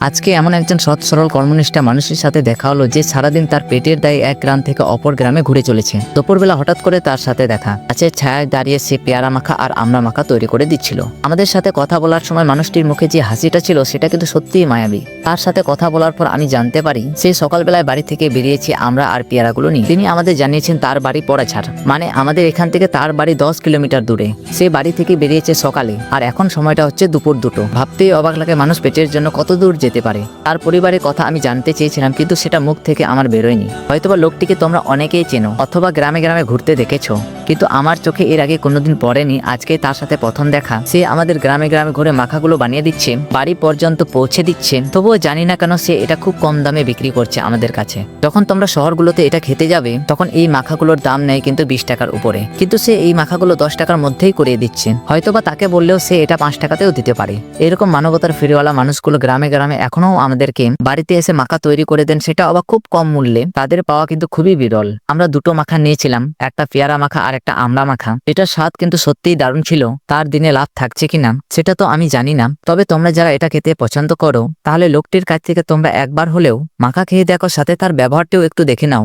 আজকে এমন একজন সৎ সরল কর্মনিষ্ঠা মানুষের সাথে দেখা হলো যে সারাদিন তার পেটের দায়ে এক গ্রাম থেকে অপর গ্রামে ঘুরে চলেছে। দুপুরবেলা হঠাৎ করে তার সাথে দেখা। গাছের ছায়ায় দাঁড়িয়ে সে পেয়ারা মাখা আর আমড়া মাখা তৈরি করে দিচ্ছিল। আমাদের সাথে কথা বলার সময় মানুষটির মুখে যে হাসিটা ছিল সেটা কিন্তু সত্যিই মায়াবী। তার সাথে কথা বলার পর আমি জানতে পারি সে সকালবেলায় বাড়ি থেকে বেরিয়েছে আমরা আর পেয়ারাগুলো নিয়ে। তিনি আমাদের জানিয়েছেন তার বাড়ি পড়াছাড়, মানে আমাদের এখান থেকে তার বাড়ি 10 কিলোমিটার দূরে। সে বাড়ি থেকে বেরিয়েছে সকালে আর এখন সময়টা হচ্ছে দুপুর 2টো। ভাবতেই অবাক লাগে মানুষ পেটের জন্য কত দূর যেতে পারে। তার পরিবারের কথা আমি জানতে চেয়েছিলাম কিন্তু সেটা মুখ থেকে আমার বেরোয়নি। হয়তোবা লোকটিকে তোমরা অনেকেই চেনো অথবা গ্রামে গ্রামে ঘুরতে দেখেছো, কিন্তু আমার চোখে এর আগে কোনোদিন পড়েনি। আজকে তার সাথে প্রথম দেখা। সে আমাদের গ্রামে গ্রামে ঘুরে মাখাগুলো বানিয়ে দিচ্ছে, বাড়ি পর্যন্ত পৌঁছে দিচ্ছে। তবুও জানি না কেন সে এটা খুব কম দামে বিক্রি করছে আমাদের কাছে। যখন তোমরা শহরগুলোতে এটা খেতে যাবে তখন এই মাখাগুলোর দাম নেয় কিন্তু 20 টাকার উপরে, কিন্তু সে এই মাখাগুলো 10 টাকার মধ্যেই করিয়ে দিচ্ছে। হয়তোবা তাকে বললেও সে এটা 5 টাকাতেও দিতে পারে। এরকম মানবতার ফিরেওয়ালা মানুষগুলো গ্রামে গ্রামে এখনো আমাদেরকে বাড়িতে এসে মাখা তৈরি করে দেন, সেটা আবার খুব কম মূল্যে। তাদের পাওয়া কিন্তু খুবই বিরল। আমরা দুটো মাখা নিয়েছিলাম, একটা পেয়ারা মাখা আর একটা আমড়া মাখা। এটার স্বাদ কিন্তু সত্যিই দারুণ ছিল। তার দিনে লাভ থাকছে কিনা সেটা তো আমি জানি না, তবে তোমরা যারা এটা খেতে পছন্দ করো তাহলে লোকটির কাছ থেকে তোমরা একবার হলেও মাখা খেয়ে দেখো, সাথে তার ব্যবহারটাও একটু দেখে নাও।